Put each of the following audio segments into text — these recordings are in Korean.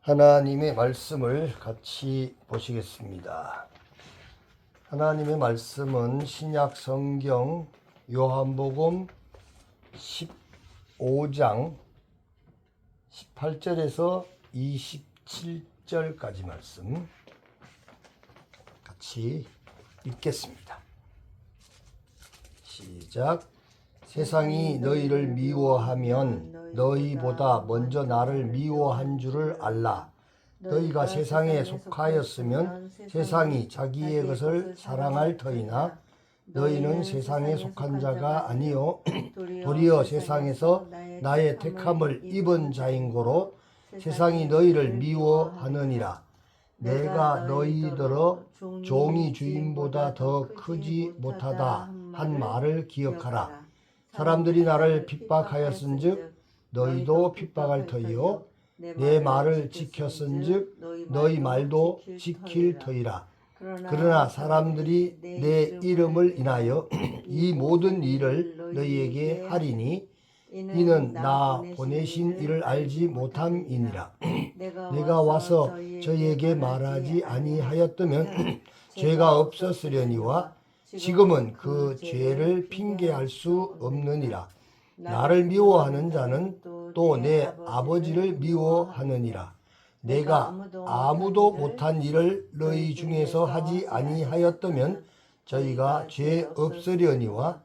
하나님의 말씀을 같이 보시겠습니다. 하나님의 말씀은 신약 성경 요한복음 15장 18절에서 27절까지 말씀 같이 읽겠습니다. 시작. 세상이 너희를 미워하면 너희보다 먼저 나를 미워한 줄을 알라. 너희가 세상에 속하였으면 세상이 자기의 것을 사랑할 터이나 너희는 세상에 속한 자가 아니요 도리어 세상에서 나의 택함을 입은 자인고로 세상이 너희를 미워하느니라. 내가 너희들어 종이 주인보다 더 크지 못하다 한 말을 기억하라. 사람들이 나를 핍박하였은즉 너희도 핍박할 터이요 내 말을 지켰은즉 너희 말도 지킬 터이라. 그러나 사람들이 내 이름을 인하여 이 모든 일을 너희에게 하리니 이는 나 보내신 이를 알지 못함이니라. 내가 와서 저희에게 말하지 아니하였다면 죄가 없었으려니와 지금은 그 죄를 핑계할 수 없느니라. 나를 미워하는 자는 또 내 아버지를 미워하느니라. 내가 아무도 못한 일을 너희 중에서 하지 아니하였다면 저희가 죄 없으려니와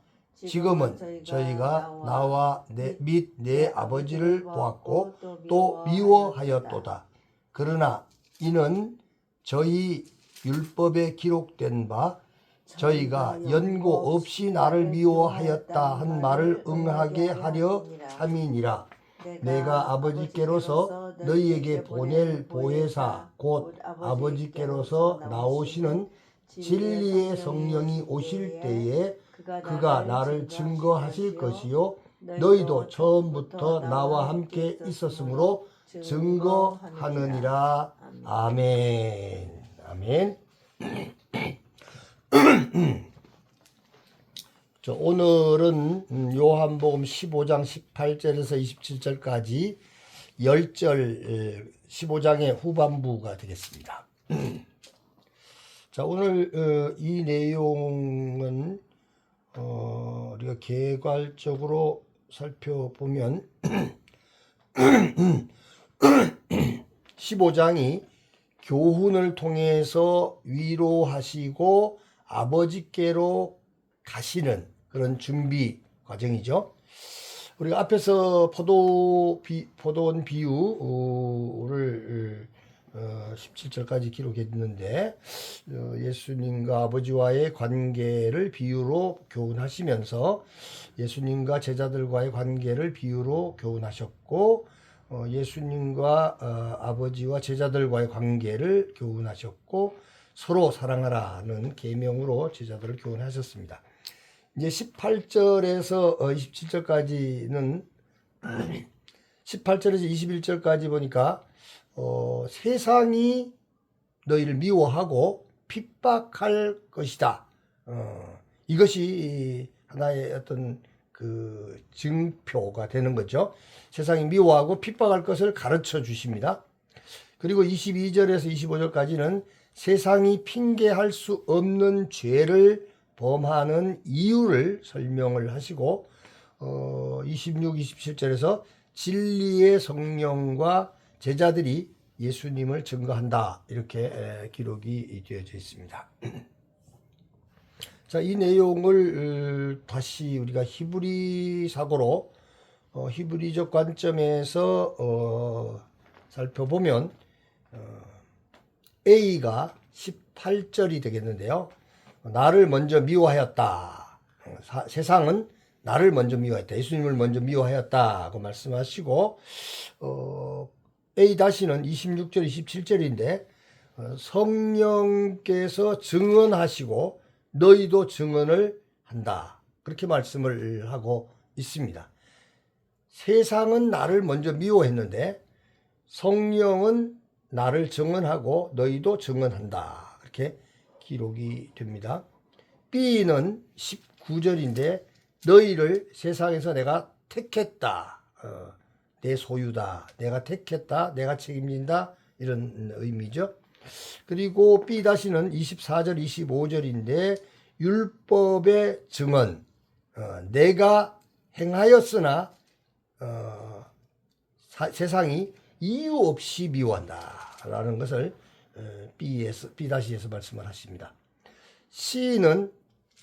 지금은 저희가 나와 내 아버지를 보았고 또 미워하였도다. 그러나 이는 저희 율법에 기록된 바 저희가 연고 없이 나를 미워하였다 한 말을 응하게 하려 함이니라. 내가 아버지께로서 너희에게 보낼 보혜사 곧 아버지께로서 나오시는 진리의 성령이 오실 때에 그가 나를 증거하실 것이요 너희도 처음부터 나와 함께 있었으므로 증거하느니라. 아멘. 아멘. 오늘은 요한복음 15장 18절에서 27절까지 10절 15장의 후반부가 되겠습니다. 자, 오늘 이 내용은 우리가 개괄적으로 살펴보면 15장이 교훈을 통해서 위로하시고 아버지께로 가시는 그런 준비 과정이죠. 우리가 앞에서 포도원 비유를 17절까지 기록했는데 예수님과 아버지와의 관계를 비유로 교훈하시면서 예수님과 제자들과의 관계를 비유로 교훈하셨고 예수님과 아버지와 제자들과의 관계를 교훈하셨고 서로 사랑하라는 계명으로 제자들을 교훈하셨습니다. 이제 18절에서 27절까지는 18절에서 21절까지 보니까 세상이 너희를 미워하고 핍박할 것이다. 이것이 하나의 어떤 그 증표가 되는 거죠. 세상이 미워하고 핍박할 것을 가르쳐 주십니다. 그리고 22절에서 25절까지는 세상이 핑계할 수 없는 죄를 범하는 이유를 설명을 하시고 26, 27절에서 진리의 성령과 제자들이 예수님을 증거한다 이렇게 기록이 되어져 있습니다. 자, 이 내용을 다시 우리가 히브리 사고로 히브리적 관점에서 살펴보면 A가 18절이 되겠는데요. 나를 먼저 미워하였다. 세상은 나를 먼저 미워했다. 예수님을 먼저 미워하였다고 말씀하시고 A-는 26절, 27절인데 성령께서 증언하시고 너희도 증언을 한다. 그렇게 말씀을 하고 있습니다. 세상은 나를 먼저 미워했는데 성령은 나를 증언하고 너희도 증언한다. 그렇게 기록이 됩니다. B는 19절인데 너희를 세상에서 내가 택했다. 내 소유다. 내가 택했다. 내가 책임진다. 이런 의미죠. 그리고 B-는 24절 25절인데 율법의 증언, 내가 행하였으나 세상이 이유 없이 미워한다 라는 것을 B-에서 말씀을 하십니다. C는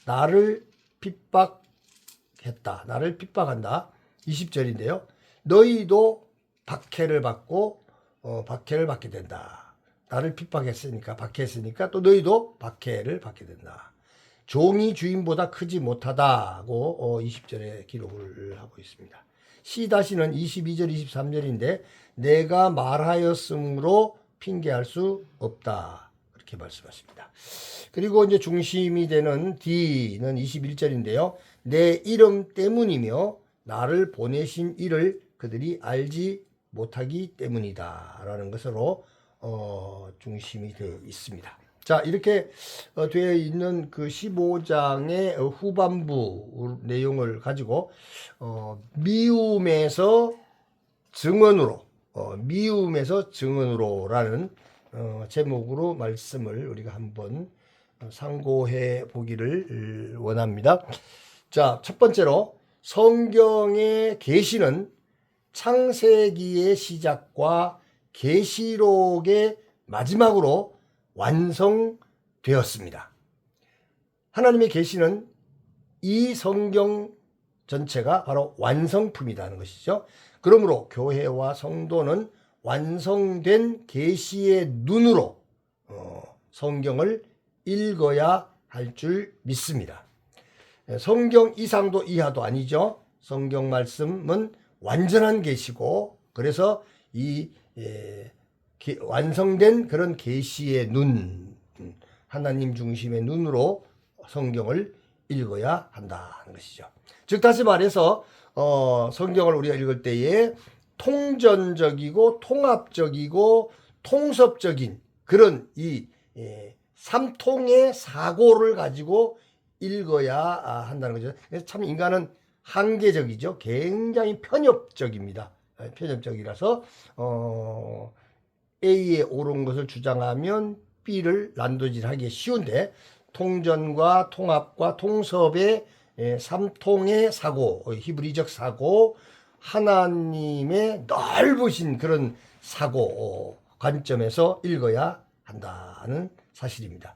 나를 핍박했다, 나를 핍박한다. 20절인데요. 너희도 박해를 받고 박해를 받게 된다. 나를 핍박했으니까, 박해했으니까 또 너희도 박해를 받게 된다. 종이 주인보다 크지 못하다고 20절에 기록을 하고 있습니다. C-는 22절 23절인데 내가 말하였으므로 핑계할 수 없다, 그렇게 말씀하십니다. 그리고 이제 중심이 되는 D는 21절인데요. 내 이름 때문이며 나를 보내신 이를 그들이 알지 못하기 때문이다 라는 것으로 중심이 되어 있습니다. 자, 이렇게 되어 있는 그 15장의 후반부 내용을 가지고 미움에서 증언으로, 미움에서 증언으로라는 제목으로 말씀을 우리가 한번 상고해 보기를 원합니다. 자, 첫 번째로 성경의 계시는 창세기의 시작과 계시록의 마지막으로 완성되었습니다. 하나님의 계시는 이 성경 전체가 바로 완성품이라는 것이죠. 그러므로 교회와 성도는 완성된 계시의 눈으로 성경을 읽어야 할 줄 믿습니다. 성경 이상도 이하도 아니죠. 성경 말씀은 완전한 계시고, 그래서 이 완성된 그런 계시의 눈, 하나님 중심의 눈으로 성경을 읽어야 한다는 것이죠. 즉 다시 말해서 성경을 우리가 읽을 때에 통전적이고 통합적이고 통섭적인 그런 이 삼통의 사고를 가지고 읽어야 한다는 거죠. 그래서 참 인간은 한계적이죠. 굉장히 편협적입니다. 편협적이라서 A의 옳은 것을 주장하면 B를 난도질하기 쉬운데, 통전과 통합과 통섭의 삼통의 사고, 히브리적 사고, 하나님의 넓으신 그런 사고 관점에서 읽어야 한다는 사실입니다.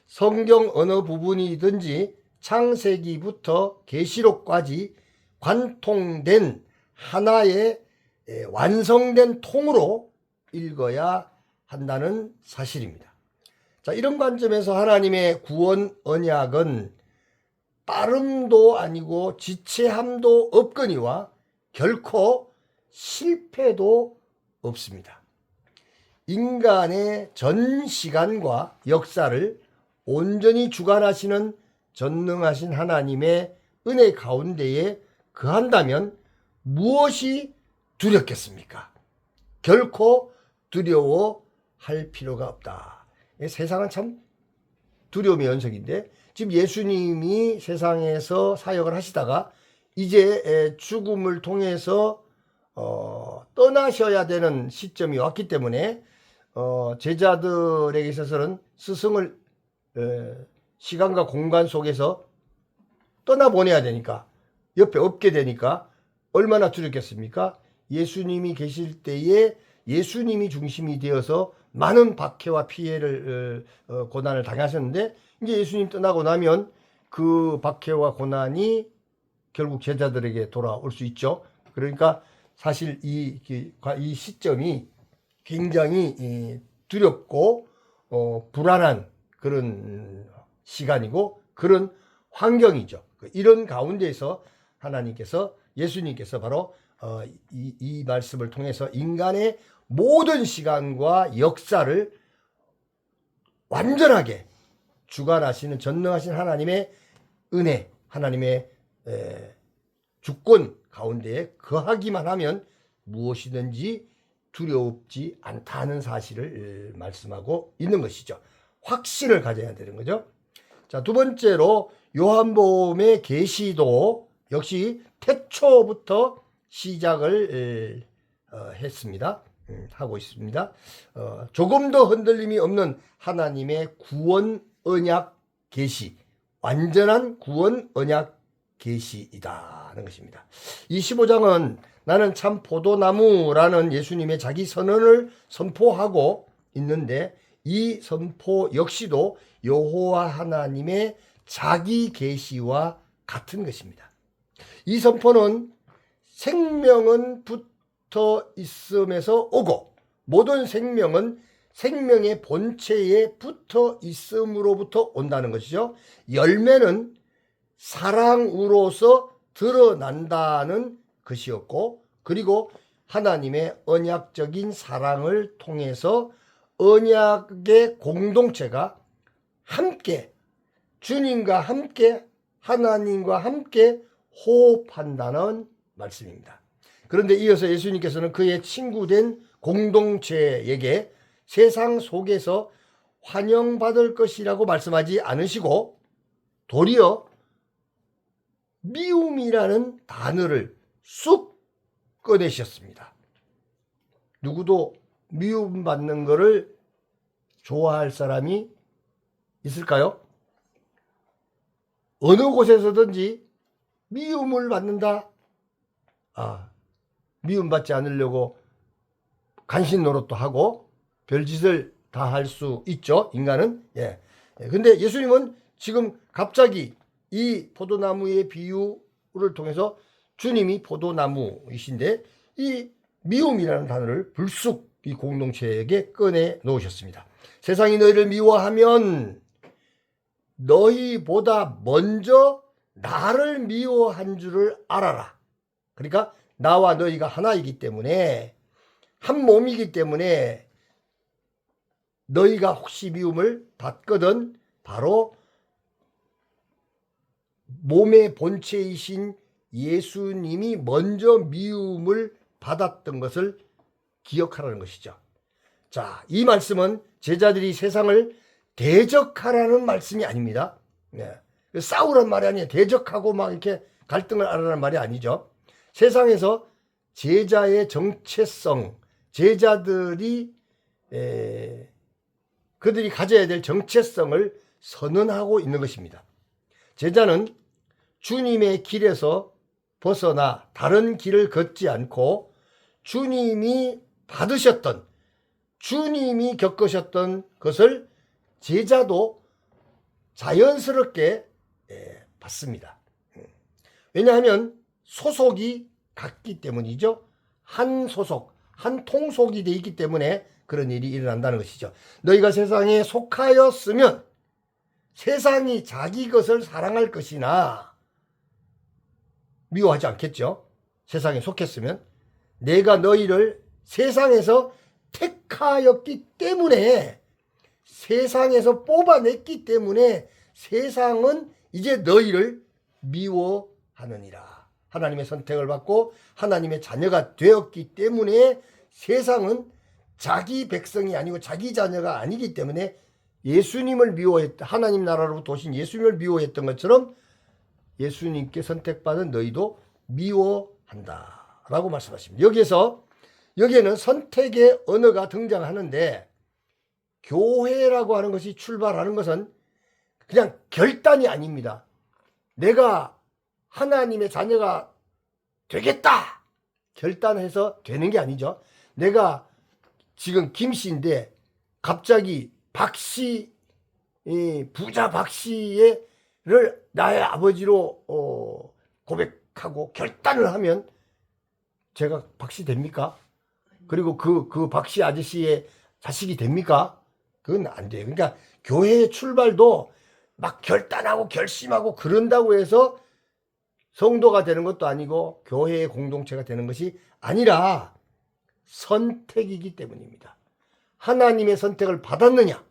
성경 어느 부분이든지 창세기부터 계시록까지 관통된 하나의 완성된 통으로 읽어야 한다는 사실입니다. 자, 이런 관점에서 하나님의 구원 언약은 빠름도 아니고 지체함도 없거니와 결코 실패도 없습니다. 인간의 전 시간과 역사를 온전히 주관하시는 전능하신 하나님의 은혜 가운데에 거한다면 무엇이 두렵겠습니까? 결코 두려워할 필요가 없다. 세상은 참 두려움의 연속인데, 지금 예수님이 세상에서 사역을 하시다가 이제 죽음을 통해서 떠나셔야 되는 시점이 왔기 때문에 제자들에게 있어서는 스승을 시간과 공간 속에서 떠나보내야 되니까, 옆에 없게 되니까 얼마나 두렵겠습니까? 예수님이 계실 때에 예수님이 중심이 되어서 많은 박해와 피해를 고난을 당하셨는데, 이제 예수님 떠나고 나면 그 박해와 고난이 결국 제자들에게 돌아올 수 있죠. 그러니까 사실 이 시점이 굉장히 두렵고 불안한 그런 시간이고 그런 환경이죠. 이런 가운데에서 하나님께서, 예수님께서 바로 이 말씀을 통해서 인간의 모든 시간과 역사를 완전하게 주관하시는 전능하신 하나님의 은혜, 하나님의 주권 가운데에 거하기만 하면 무엇이든지 두렵지 않다는 사실을 말씀하고 있는 것이죠. 확신을 가져야 되는 거죠. 자, 두 번째로 요한복음의 계시도 역시 태초부터 시작을 했습니다. 하고 있습니다. 조금 더 흔들림이 없는 하나님의 구원 언약 계시, 완전한 구원 언약 계시이다는 것입니다. 이 15장은 나는 참 포도나무라는 예수님의 자기 선언을 선포하고 있는데, 이 선포 역시도 여호와 하나님의 자기 계시와 같은 것입니다. 이 선포는 생명은 붙어 있음에서 오고, 모든 생명은 생명의 본체에 붙어 있음으로부터 온다는 것이죠. 열매는 사랑으로서 드러난다는 것이었고, 그리고 하나님의 언약적인 사랑을 통해서 언약의 공동체가 함께, 주님과 함께, 하나님과 함께 호흡한다는 말씀입니다. 그런데 이어서 예수님께서는 그의 친구된 공동체에게 세상 속에서 환영받을 것이라고 말씀하지 않으시고, 도리어 미움이라는 단어를 쑥 꺼내셨습니다. 누구도 미움받는 것을 좋아할 사람이 있을까요? 어느 곳에서든지 미움을 받는다. 미움받지 않으려고 간신 노릇도 하고 별짓을 다 할 수 있죠, 인간은. 근데 예수님은 지금 갑자기 이 포도나무의 비유를 통해서 주님이 포도나무이신데 이 미움이라는 단어를 불쑥 이 공동체에게 꺼내 놓으셨습니다. 세상이 너희를 미워하면 너희보다 먼저 나를 미워한 줄을 알아라. 그러니까 나와 너희가 하나이기 때문에, 한 몸이기 때문에 너희가 혹시 미움을 받거든 바로 몸의 본체이신 예수님이 먼저 미움을 받았던 것을 기억하라는 것이죠. 자, 이 말씀은 제자들이 세상을 대적하라는 말씀이 아닙니다. 싸우란 말이 아니에요. 대적하고 막 이렇게 갈등을 하라는 말이 아니죠. 세상에서 제자의 정체성, 제자들이 그들이 가져야 될 정체성을 선언하고 있는 것입니다. 제자는 주님의 길에서 벗어나 다른 길을 걷지 않고 주님이 받으셨던, 주님이 겪으셨던 것을 제자도 자연스럽게 받습니다. 왜냐하면 소속이 같기 때문이죠. 한 소속, 한 통속이 되어 있기 때문에 그런 일이 일어난다는 것이죠. 너희가 세상에 속하였으면 세상이 자기 것을 사랑할 것이나, 미워하지 않겠죠. 세상에 속했으면. 내가 너희를 세상에서 택하였기 때문에, 세상에서 뽑아냈기 때문에 세상은 이제 너희를 미워하느니라. 하나님의 선택을 받고 하나님의 자녀가 되었기 때문에 세상은 자기 백성이 아니고 자기 자녀가 아니기 때문에 예수님을 미워했다. 하나님 나라로부터 오신 예수님을 미워했던 것처럼 예수님께 선택받은 너희도 미워한다 라고 말씀하십니다. 여기에는 선택의 언어가 등장하는데, 교회라고 하는 것이 출발하는 것은 그냥 결단이 아닙니다. 내가 하나님의 자녀가 되겠다 결단해서 되는 게 아니죠. 내가 지금 김씨인데 갑자기 박씨, 부자 박씨를 나의 아버지로 고백하고 결단을 하면 제가 박씨 됩니까? 그리고 그 박씨 아저씨의 자식이 됩니까? 그건 안 돼요. 그러니까 교회의 출발도 막 결단하고 결심하고 그런다고 해서 성도가 되는 것도 아니고 교회의 공동체가 되는 것이 아니라 선택이기 때문입니다. 하나님의 선택을 받았느냐,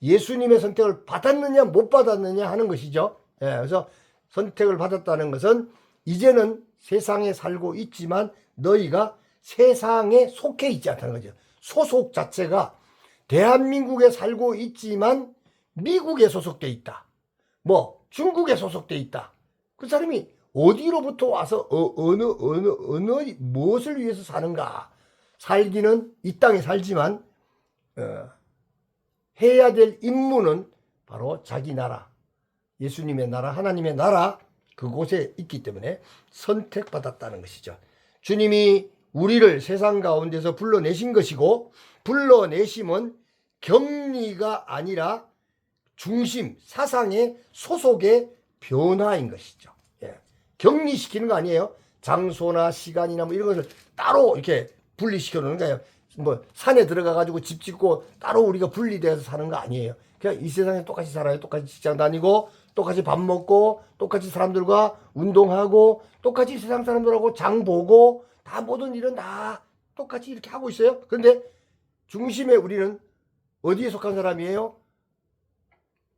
예수님의 선택을 받았느냐 못 받았느냐 하는 것이죠. 그래서 선택을 받았다는 것은 이제는 세상에 살고 있지만 너희가 세상에 속해 있지 않다는 거죠. 소속 자체가 대한민국에 살고 있지만 미국에 소속돼 있다, 뭐 중국에 소속돼 있다. 그 사람이 어디로부터 와서 어느 무엇을 위해서 사는가? 살기는 이 땅에 살지만 해야 될 임무는 바로 자기 나라, 예수님의 나라, 하나님의 나라 그곳에 있기 때문에 선택받았다는 것이죠. 주님이 우리를 세상 가운데서 불러내신 것이고, 불러내심은 격리가 아니라 중심, 사상의 소속의 변화인 것이죠. 예. 격리시키는 거 아니에요. 장소나 시간이나 뭐 이런 것을 따로 이렇게 분리시켜 놓는 거예요. 뭐 산에 들어가 가지고 집 짓고 따로 우리가 분리돼서 사는 거 아니에요. 그냥 이 세상에 똑같이 살아요. 똑같이 직장 다니고 똑같이 밥 먹고 똑같이 사람들과 운동하고 똑같이 세상 사람들하고 장 보고 다 모든 일은 다 똑같이 이렇게 하고 있어요. 그런데 중심에 우리는 어디에 속한 사람이에요?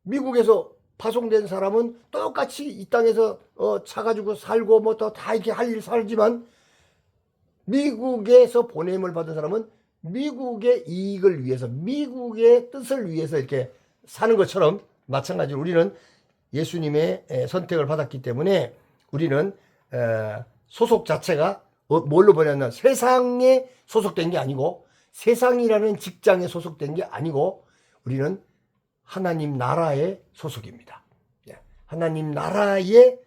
미국에서 파송된 사람은 똑같이 이 땅에서 차 가지고 살고 뭐 다 이렇게 할 일 살지만, 미국에서 보냄을 받은 사람은 미국의 이익을 위해서, 미국의 뜻을 위해서 이렇게 사는 것처럼 마찬가지로 우리는 예수님의 선택을 받았기 때문에 우리는 소속 자체가 뭘로 보냐면 세상에 소속된 게 아니고, 세상이라는 직장에 소속된 게 아니고, 우리는 하나님 나라의 소속입니다. 하나님 나라의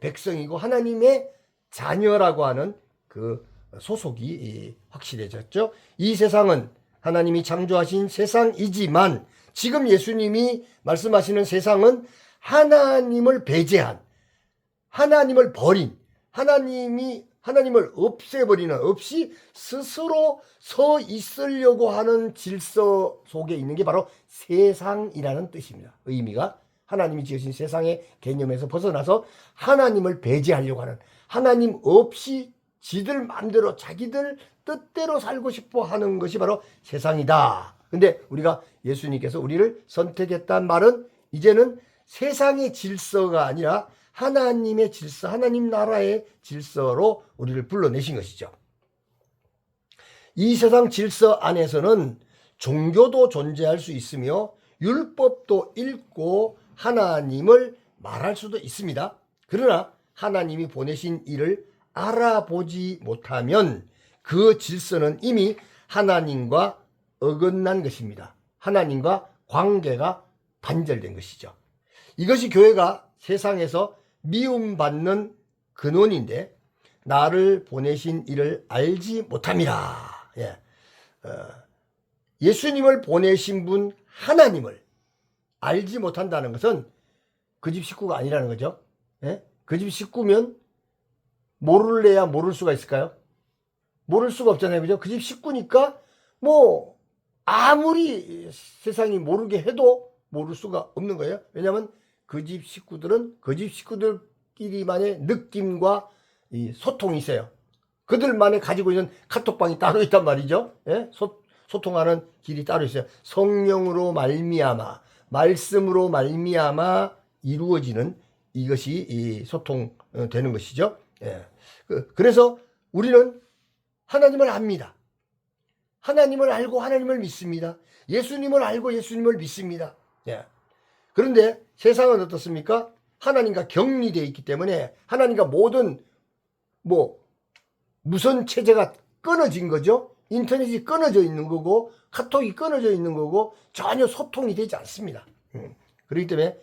백성이고 하나님의 자녀라고 하는 그 소속이 확실해졌죠. 이 세상은 하나님이 창조하신 세상이지만 지금 예수님이 말씀하시는 세상은 하나님을 배제한, 하나님을 버린, 하나님을 없애버리는, 없이 스스로 서 있으려고 하는 질서 속에 있는 게 바로 세상이라는 뜻입니다. 의미가 하나님이 지으신 세상의 개념에서 벗어나서 하나님을 배제하려고 하는, 하나님 없이 지들 마음대로 자기들 뜻대로 살고 싶어 하는 것이 바로 세상이다. 근데 우리가 예수님께서 우리를 선택했다는 말은 이제는 세상의 질서가 아니라 하나님의 질서, 하나님 나라의 질서로 우리를 불러내신 것이죠. 이 세상 질서 안에서는 종교도 존재할 수 있으며 율법도 읽고 하나님을 말할 수도 있습니다. 그러나 하나님이 보내신 이를 알아보지 못하면 그 질서는 이미 하나님과 어긋난 것입니다. 하나님과 관계가 단절된 것이죠. 이것이 교회가 세상에서 미움받는 근원인데, 나를 보내신 이를 알지 못함이라. 예수님을 보내신 분 하나님을 알지 못한다는 것은 그 집 식구가 아니라는 거죠. 그 집 식구면 모를래야 모를 수가 있을까요? 모를 수가 없잖아요. 그죠? 그 집 식구니까 뭐 아무리 세상이 모르게 해도 모를 수가 없는 거예요. 왜냐하면 그 집 식구들은 그 집 식구들끼리만의 느낌과 이 소통이 있어요. 그들만의 가지고 있는 카톡방이 따로 있단 말이죠. 소통하는 길이 따로 있어요. 성령으로 말미암아, 말씀으로 말미암아 이루어지는 이것이 이 소통되는 것이죠. 그래서 우리는 하나님을 압니다. 하나님을 알고 하나님을 믿습니다. 예수님을 알고 예수님을 믿습니다. 그런데 세상은 어떻습니까? 하나님과 격리되어 있기 때문에 하나님과 모든 무선 체제가 끊어진 거죠. 인터넷이 끊어져 있는 거고 카톡이 끊어져 있는 거고 전혀 소통이 되지 않습니다. 그렇기 때문에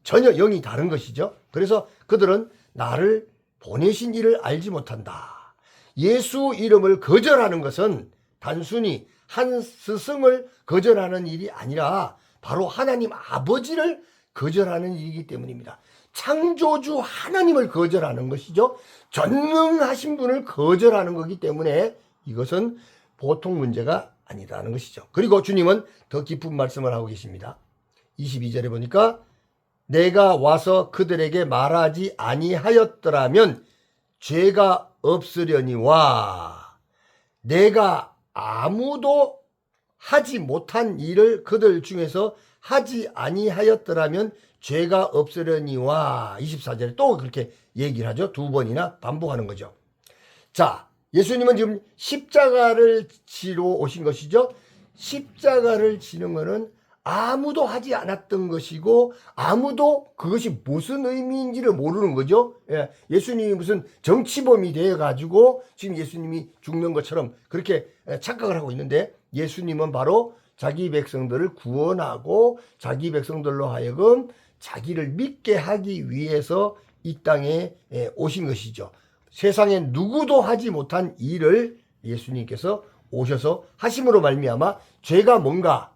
전혀 영이 다른 것이죠. 그래서 그들은 나를 보내신 이를 알지 못한다. 예수 이름을 거절하는 것은 단순히 한 스승을 거절하는 일이 아니라 바로 하나님 아버지를 거절하는 일이기 때문입니다. 창조주 하나님을 거절하는 것이죠. 전능하신 분을 거절하는 거기 때문에 이것은 보통 문제가 아니라는 것이죠. 그리고 주님은 더 깊은 말씀을 하고 계십니다. 22절에 보니까 내가 와서 그들에게 말하지 아니하였더라면 죄가 없으려니와 내가 아무도 하지 못한 일을 그들 중에서 하지 아니하였더라면 죄가 없으려니와 24절에 또 그렇게 얘기를 하죠. 두 번이나 반복하는 거죠. 자, 예수님은 지금 십자가를 지러 오신 것이죠. 십자가를 지는 것은 아무도 하지 않았던 것이고 아무도 그것이 무슨 의미인지를 모르는 거죠. 예수님이 무슨 정치범이 되어가지고 지금 예수님이 죽는 것처럼 그렇게 착각을 하고 있는데, 예수님은 바로 자기 백성들을 구원하고 자기 백성들로 하여금 자기를 믿게 하기 위해서 이 땅에 오신 것이죠. 세상에 누구도 하지 못한 일을 예수님께서 오셔서 하심으로 말미암아 죄가 뭔가,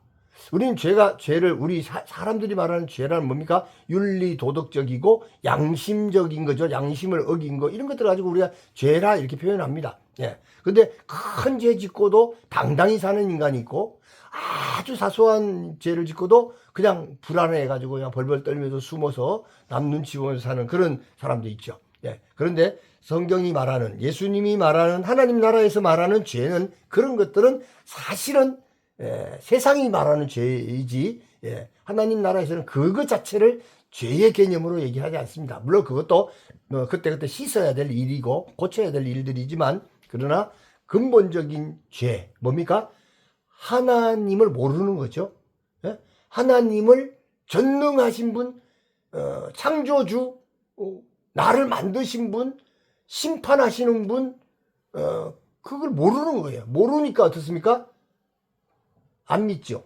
우리는 죄를 우리 사람들이 말하는 죄라는 뭡니까? 윤리 도덕적이고 양심적인 거죠. 양심을 어긴 거, 이런 것들 가지고 우리가 죄라 이렇게 표현합니다. 근데 큰 죄 짓고도 당당히 사는 인간이 있고, 아주 사소한 죄를 짓고도 그냥 불안해 가지고 그냥 벌벌 떨면서 숨어서 남 눈치 보면서 사는 그런 사람도 있죠. 그런데 성경이 말하는, 예수님이 말하는, 하나님 나라에서 말하는 죄는, 그런 것들은 사실은 세상이 말하는 죄이지, 하나님 나라에서는 그것 자체를 죄의 개념으로 얘기하지 않습니다. 물론 그것도 그때그때 씻어야 될 일이고 고쳐야 될 일들이지만, 그러나 근본적인 죄 뭡니까? 하나님을 모르는 거죠. 하나님을 전능하신 분, 창조주, 나를 만드신 분, 심판하시는 분, 그걸 모르는 거예요. 모르니까 어떻습니까? 안 믿죠.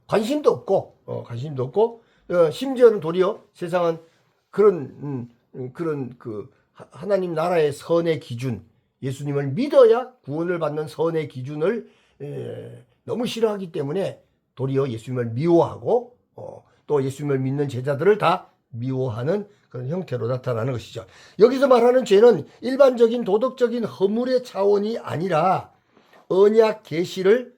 관심도 없고, 심지어는 도리어 세상은 그런 그 하나님 나라의 선의 기준, 예수님을 믿어야 구원을 받는 선의 기준을 너무 싫어하기 때문에 도리어 예수님을 미워하고, 또 예수님을 믿는 제자들을 다 미워하는 그런 형태로 나타나는 것이죠. 여기서 말하는 죄는 일반적인 도덕적인 허물의 차원이 아니라 언약 계시를,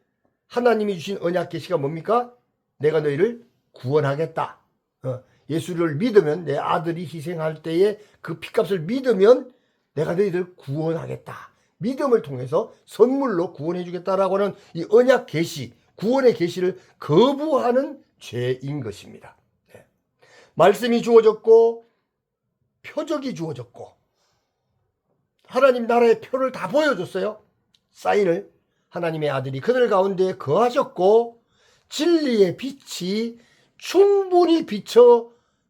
하나님이 주신 언약 계시가 뭡니까? 내가 너희를 구원하겠다. 예수를 믿으면, 내 아들이 희생할 때에 그 피값을 믿으면 내가 너희들 구원하겠다. 믿음을 통해서 선물로 구원해 주겠다라고 하는 이 언약 계시, 구원의 계시를 거부하는 죄인 것입니다. 말씀이 주어졌고 표적이 주어졌고 하나님 나라의 표를 다 보여줬어요. 사인을. 하나님의 아들이 그들 가운데 거하셨고 진리의 빛이 충분히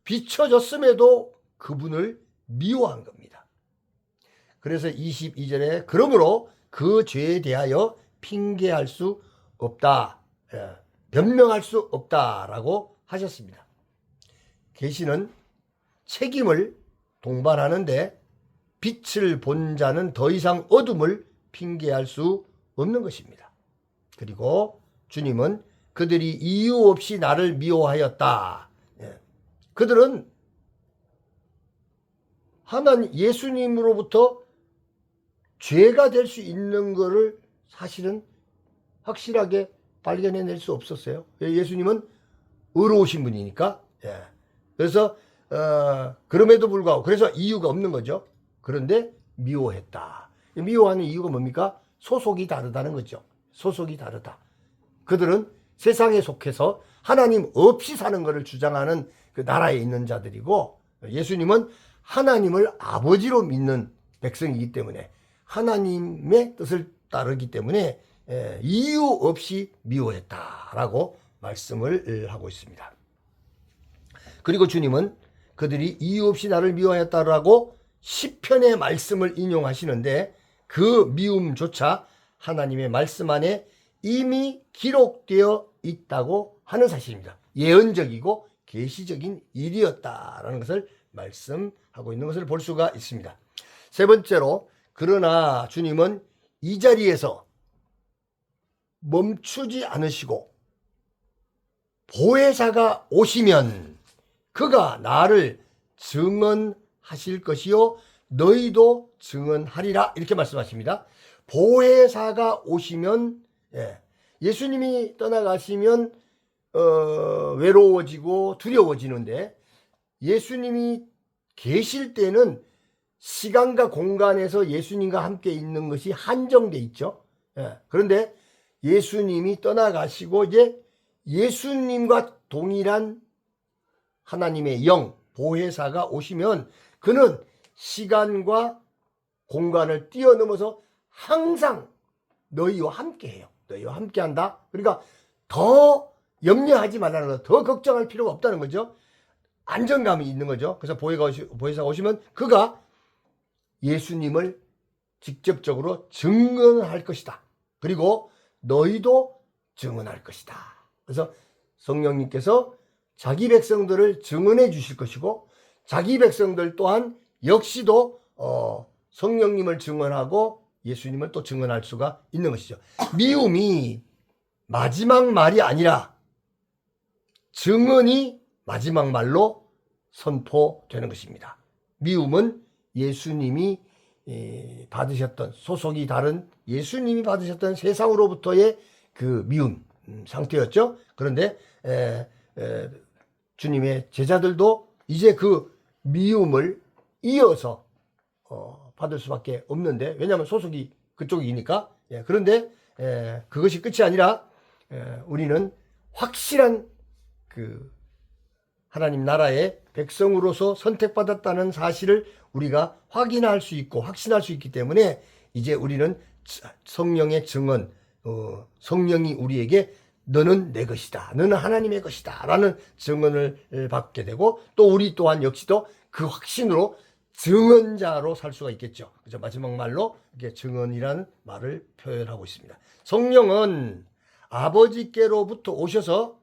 비춰졌음에도 그분을 미워한 겁니다. 그래서 22절에 그러므로 그 죄에 대하여 핑계할 수 없다, 변명할 수 없다라고 하셨습니다. 계시는 책임을 동반하는데 빛을 본 자는 더 이상 어둠을 핑계할 수 없는 것입니다. 그리고 주님은 그들이 이유 없이 나를 미워하였다. 그들은 하나님 예수님으로부터 죄가 될 수 있는 것을 사실은 확실하게 발견해낼 수 없었어요. 예수님은 의로우신 분이니까. 그래서 그럼에도 불구하고, 그래서 이유가 없는 거죠. 그런데 미워했다. 미워하는 이유가 뭡니까? 소속이 다르다는 거죠. 소속이 다르다. 그들은 세상에 속해서 하나님 없이 사는 것을 주장하는 그 나라에 있는 자들이고, 예수님은 하나님을 아버지로 믿는 백성이기 때문에, 하나님의 뜻을 따르기 때문에 이유 없이 미워했다라고 말씀을 하고 있습니다. 그리고 주님은 그들이 이유 없이 나를 미워했다라고 시편의 말씀을 인용하시는데, 그 미움조차 하나님의 말씀 안에 이미 기록되어 있다고 하는 사실입니다. 예언적이고 계시적인 일이었다라는 것을 말씀하고 있는 것을 볼 수가 있습니다. 세 번째로, 그러나 주님은 이 자리에서 멈추지 않으시고 보혜사가 오시면 그가 나를 증언하실 것이요 너희도 증언하리라, 이렇게 말씀하십니다. 보혜사가 오시면, 예수님이 떠나가시면 외로워지고 두려워지는데, 예수님이 계실 때는 시간과 공간에서 예수님과 함께 있는 것이 한정돼 있죠. 그런데 예수님이 떠나가시고 이제 예수님과 동일한 하나님의 영, 보혜사가 오시면 그는 시간과 공간을 뛰어넘어서 항상 너희와 함께해요. 너희와 함께한다. 그러니까 더 염려하지 말라는 거, 더 걱정할 필요가 없다는 거죠. 안정감이 있는 거죠. 그래서 보혜사가 오시면 그가 예수님을 직접적으로 증언할 것이다. 그리고 너희도 증언할 것이다. 그래서 성령님께서 자기 백성들을 증언해 주실 것이고, 자기 백성들 또한 역시도 성령님을 증언하고 예수님을 또 증언할 수가 있는 것이죠. 미움이 마지막 말이 아니라 증언이 마지막 말로 선포되는 것입니다. 미움은 예수님이 받으셨던, 소속이 다른 예수님이 받으셨던 세상으로부터의 그 미움 상태였죠. 그런데 주님의 제자들도 이제 그 미움을 이어서 받을 수밖에 없는데, 왜냐하면 소속이 그쪽이니까. 그런데 그것이 끝이 아니라 우리는 확실한 그 하나님 나라의 백성으로서 선택받았다는 사실을 우리가 확인할 수 있고 확신할 수 있기 때문에, 이제 우리는 성령의 증언, 성령이 우리에게 너는 내 것이다, 너는 하나님의 것이다 라는 증언을 받게 되고, 또 우리 또한 역시도 그 확신으로 증언자로 살 수가 있겠죠. 그래서 마지막 말로 이렇게 증언이라는 말을 표현하고 있습니다. 성령은 아버지께로부터 오셔서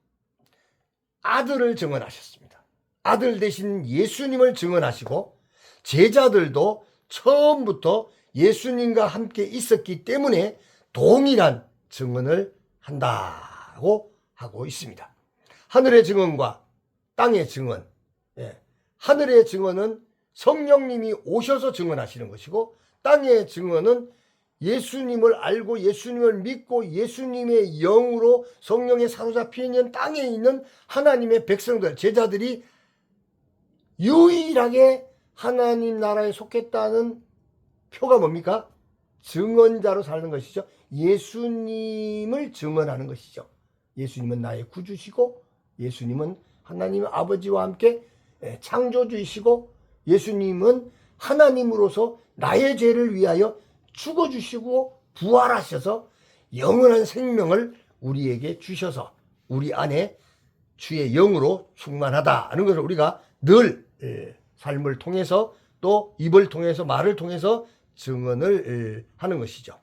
아들을 증언하셨습니다. 아들 대신 예수님을 증언하시고, 제자들도 처음부터 예수님과 함께 있었기 때문에 동일한 증언을 한다고 하고 있습니다. 하늘의 증언과 땅의 증언, 하늘의 증언은 성령님이 오셔서 증언하시는 것이고, 땅의 증언은 예수님을 알고 예수님을 믿고 예수님의 영으로 성령에 사로잡혀 있는 땅에 있는 하나님의 백성들, 제자들이 유일하게 하나님 나라에 속했다는 표가 뭡니까? 증언자로 사는 것이죠. 예수님을 증언하는 것이죠. 예수님은 나의 구주시고, 예수님은 하나님 아버지와 함께 창조주이시고, 예수님은 하나님으로서 나의 죄를 위하여 죽어주시고 부활하셔서 영원한 생명을 우리에게 주셔서 우리 안에 주의 영으로 충만하다는 것을 우리가 늘 삶을 통해서, 또 입을 통해서, 말을 통해서 증언을 하는 것이죠.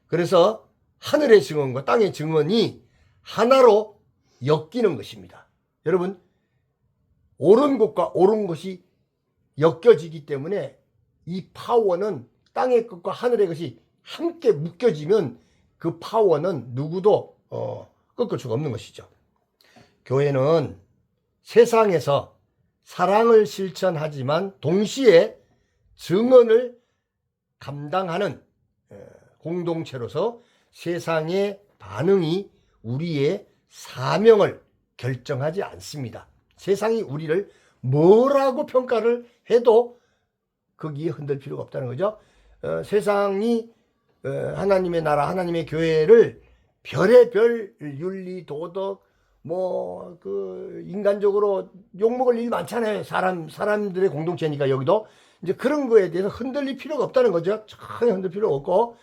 그래서 하늘의 증언과 땅의 증언이 하나로 엮이는 것입니다. 여러분, 옳은 것과 옳은 것이 엮여지기 때문에 이 파워는, 땅의 것과 하늘의 것이 함께 묶여지면 그 파워는 누구도 꺾을 수가 없는 것이죠. 교회는 세상에서 사랑을 실천하지만 동시에 증언을 감당하는 공동체로서 세상의 반응이 우리의 사명을 결정하지 않습니다. 세상이 우리를 뭐라고 평가를 해도 거기에 흔들 필요가 없다는 거죠. 세상이 하나님의 나라, 하나님의 교회를 별의별 윤리, 도덕, 인간적으로 욕먹을 일이 많잖아요. 사람들의 공동체니까 여기도. 이제 그런 거에 대해서 흔들릴 필요가 없다는 거죠. 전혀 흔들 필요 없고,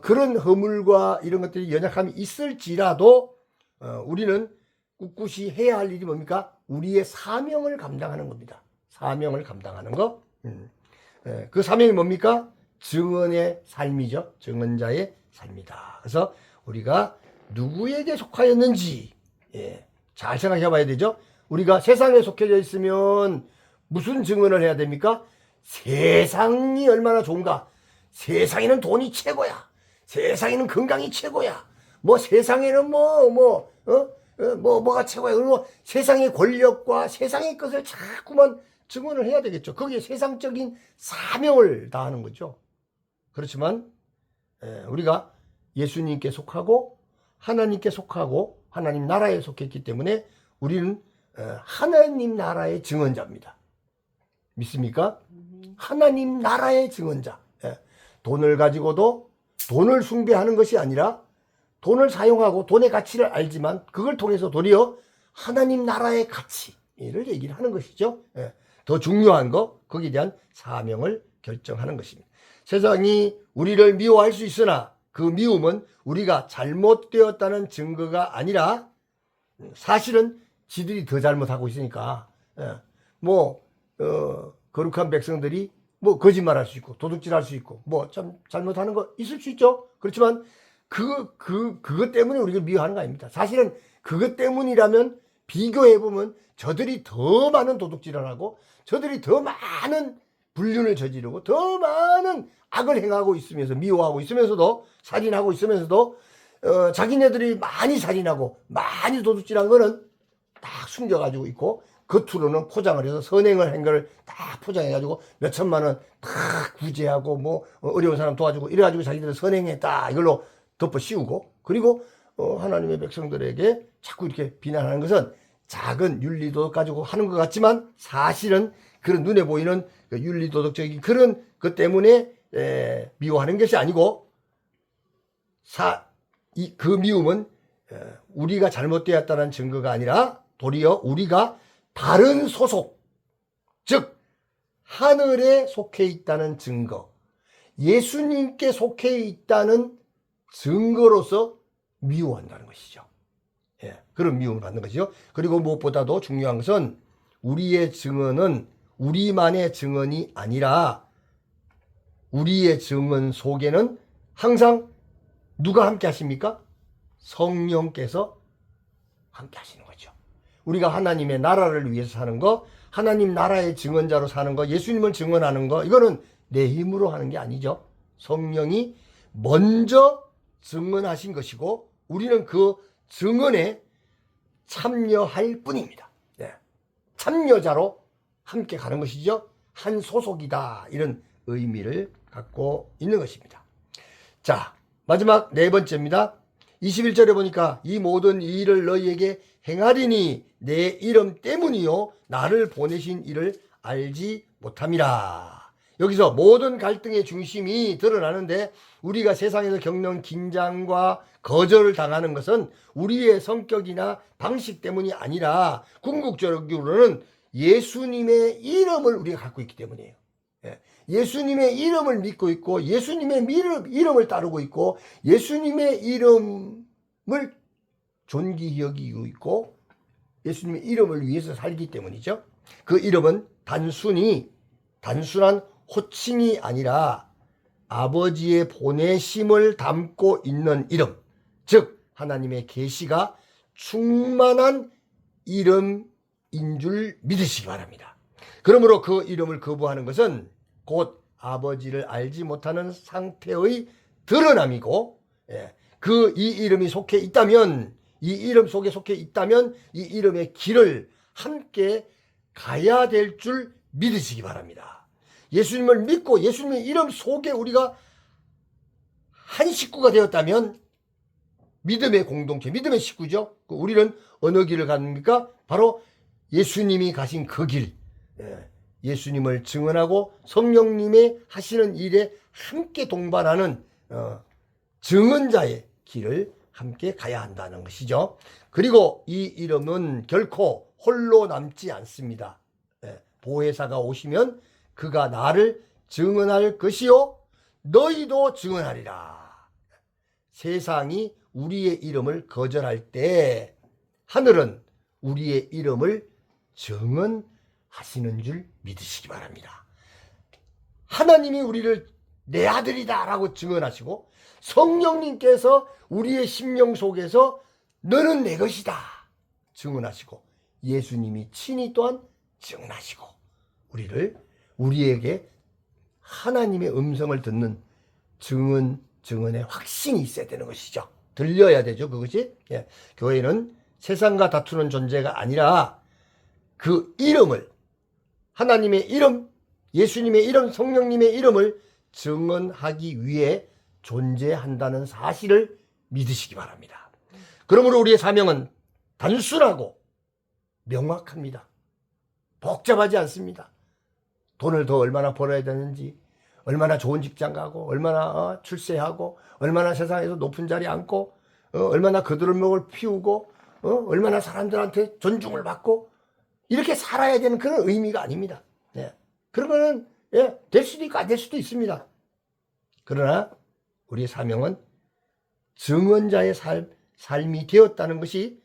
그런 허물과 이런 것들이 연약함이 있을지라도, 우리는 꿋꿋이 해야 할 일이 뭡니까? 우리의 사명을 감당하는 겁니다. 사명을 감당하는 거. 그 사명이 뭡니까? 증언의 삶이죠. 증언자의 삶이다. 그래서 우리가 누구에게 속하였는지 잘 생각해 봐야 되죠. 우리가 세상에 속해져 있으면 무슨 증언을 해야 됩니까? 세상이 얼마나 좋은가? 세상에는 돈이 최고야. 세상에는 건강이 최고야. 세상에는 뭐가 최고야. 그리고 세상의 권력과 세상의 것을 자꾸만 증언을 해야 되겠죠. 거기에 세상적인 사명을 다하는 거죠. 그렇지만 우리가 예수님께 속하고 하나님께 속하고 하나님 나라에 속했기 때문에 우리는 하나님 나라의 증언자입니다. 믿습니까? 하나님 나라의 증언자. 돈을 가지고도 돈을 숭배하는 것이 아니라 돈을 사용하고 돈의 가치를 알지만 그걸 통해서 도리어 하나님 나라의 가치를 얘기를 하는 것이죠. 더 중요한 거, 거기에 대한 사명을 결정하는 것입니다. 세상이 우리를 미워할 수 있으나 그 미움은 우리가 잘못되었다는 증거가 아니라 사실은 지들이 더 잘못하고 있으니까. 거룩한 백성들이 뭐 거짓말할 수 있고 도둑질할 수 있고 뭐 참 잘못하는 거 있을 수 있죠. 그렇지만 그것 때문에 우리가 미워하는 거 아닙니다. 사실은 그것 때문이라면 비교해 보면 저들이 더 많은 도둑질을 하고 저들이 더 많은 불륜을 저지르고 더 많은 악을 행하고 있으면서 미워하고 있으면서도 살인하고 있으면서도 자기네들이 많이 살인하고 많이 도둑질한 거는 딱 숨겨가지고 있고 겉으로는 포장을 해서 선행을 한 거를 딱 포장해가지고 몇 천만 원 다 구제하고 뭐 어려운 사람 도와주고 이래가지고 자기들 선행했다 이걸로 덮어 씌우고 그리고 하나님의 백성들에게 자꾸 이렇게 비난하는 것은 작은 윤리도덕 가지고 하는 것 같지만 사실은 그런 눈에 보이는 윤리도덕적인 그런 것 때문에 미워하는 것이 아니고 그 미움은 우리가 잘못되었다는 증거가 아니라 도리어 우리가 다른 소속, 즉 하늘에 속해 있다는 증거, 예수님께 속해 있다는 증거로서 미워한다는 것이죠. 그런 미움을 받는 것이죠. 그리고 무엇보다도 중요한 것은 우리의 증언은 우리만의 증언이 아니라 우리의 증언 속에는 항상 누가 함께 하십니까? 성령께서 함께 하시는 거죠. 우리가 하나님의 나라를 위해서 사는 거, 하나님 나라의 증언자로 사는 거, 예수님을 증언하는 거, 이거는 내 힘으로 하는 게 아니죠. 성령이 먼저 증언하신 것이고 우리는 그 증언에 참여할 뿐입니다. 참여자로 함께 가는 것이죠. 한 소속이다 이런 의미를 갖고 있는 것입니다. 자, 마지막 네 번째입니다. 21절에 보니까 이 모든 일을 너희에게 행하리니 내 이름 때문이요 나를 보내신 이를 알지 못함이라. 여기서 모든 갈등의 중심이 드러나는데 우리가 세상에서 겪는 긴장과 거절을 당하는 것은 우리의 성격이나 방식 때문이 아니라 궁극적으로는 예수님의 이름을 우리가 갖고 있기 때문이에요. 예수님의 이름을 믿고 있고 예수님의 이름을 따르고 있고 예수님의 이름을 존귀히 여기고 있고 예수님의 이름을 위해서 살기 때문이죠. 그 이름은 단순한 호칭이 아니라 아버지의 보내심을 담고 있는 이름, 즉 하나님의 계시가 충만한 이름인 줄 믿으시기 바랍니다. 그러므로 그 이름을 거부하는 것은 곧 아버지를 알지 못하는 상태의 드러남이고 이 이름이 속해 있다면 이 이름 속에 속해 있다면 이 이름의 길을 함께 가야 될 줄 믿으시기 바랍니다. 예수님을 믿고 예수님의 이름 속에 우리가 한 식구가 되었다면 믿음의 공동체, 믿음의 식구죠. 우리는 어느 길을 갑니까? 바로 예수님이 가신 그 길, 예수님을 증언하고 성령님의 하시는 일에 함께 동반하는 증언자의 길을 함께 가야 한다는 것이죠. 그리고 이 이름은 결코 홀로 남지 않습니다. 보혜사가 오시면 그가 나를 증언할 것이요 너희도 증언하리라. 세상이 우리의 이름을 거절할 때 하늘은 우리의 이름을 증언하시는 줄 믿으시기 바랍니다. 하나님이 우리를 내 아들이다 라고 증언하시고 성령님께서 우리의 심령 속에서 너는 내 것이다 증언하시고 예수님이 친히 또한 증언하시고 우리에게 하나님의 음성을 듣는 증언의 확신이 있어야 되는 것이죠. 들려야 되죠. 그것이 교회는 세상과 다투는 존재가 아니라 그 이름을 하나님의 이름, 예수님의 이름, 성령님의 이름을 증언하기 위해 존재한다는 사실을 믿으시기 바랍니다. 그러므로 우리의 사명은 단순하고 명확합니다. 복잡하지 않습니다. 돈을 더 얼마나 벌어야 되는지, 얼마나 좋은 직장 가고, 얼마나 출세하고, 얼마나 세상에서 높은 자리에 앉고, 얼마나 그들목을 피우고, 얼마나 사람들한테 존중을 받고 이렇게 살아야 되는 그런 의미가 아닙니다. 그러면은 될 수도 있고 안 될 수도 있습니다. 그러나 우리의 사명은 증언자의 삶이 되었다는 것이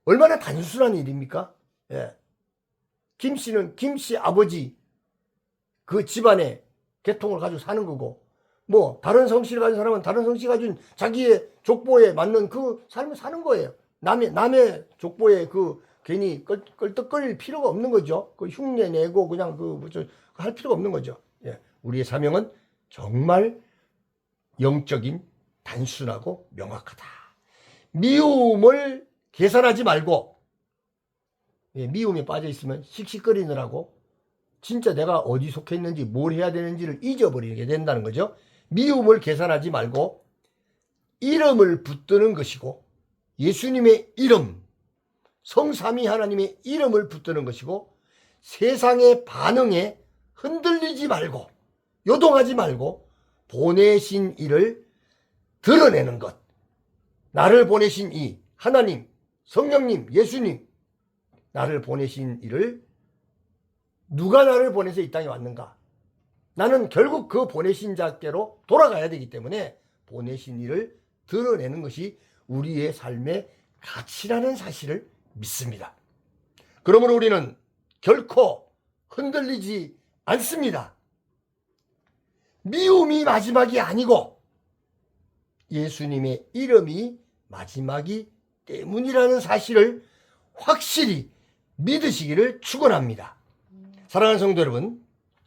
얼마나 단순한 일입니까? 예. 김 씨는 김 씨 아버지 그 집안의 계통을 가지고 사는 거고, 뭐 다른 성씨를 가진 사람은 다른 성씨 가진 자기의 족보에 맞는 그 삶을 사는 거예요. 남의 족보에 그 괜히 끌떡거릴 필요가 없는 거죠. 그 흉내 내고 그냥 할 필요가 없는 거죠. 예. 우리의 사명은 정말 영적인 단순하고 명확하다. 미움을 계산하지 말고, 예, 미움에 빠져 있으면 씩씩거리느라고 진짜 내가 어디 속해 있는지 뭘 해야 되는지를 잊어버리게 된다는 거죠. 미움을 계산하지 말고 이름을 붙드는 것이고, 예수님의 이름, 성삼위 하나님의 이름을 붙드는 것이고, 세상의 반응에 흔들리지 말고 요동하지 말고 보내신 이를 드러내는 것. 나를 보내신 이 하나님, 성령님, 예수님, 나를 보내신 이를, 누가 나를 보내서 이 땅에 왔는가? 나는 결국 그 보내신 자께로 돌아가야 되기 때문에 보내신 이를 드러내는 것이 우리의 삶의 가치라는 사실을 믿습니다. 그러므로 우리는 결코 흔들리지 않습니다. 미움이 마지막이 아니고 예수님의 이름이 마지막이 때문이라는 사실을 확실히 믿으시기를 축원합니다. 사랑하는 성도 여러분,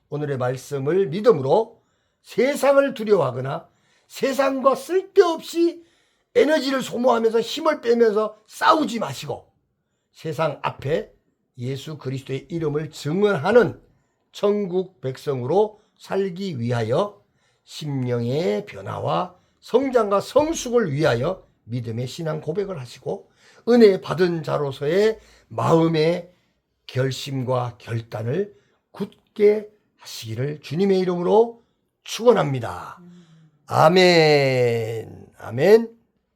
오늘의 말씀을 믿음으로 세상을 두려워하거나 세상과 쓸데없이 에너지를 소모하면서 힘을 빼면서 싸우지 마시고, 세상 앞에 예수 그리스도의 이름을 증언하는 천국 백성으로 살기 위하여 심령의 변화와 성장과 성숙을 위하여 믿음의 신앙 고백을 하시고, 은혜 받은 자로서의 마음의 결심과 결단을 굳게 하시기를 주님의 이름으로 축원합니다. 아멘. 아멘.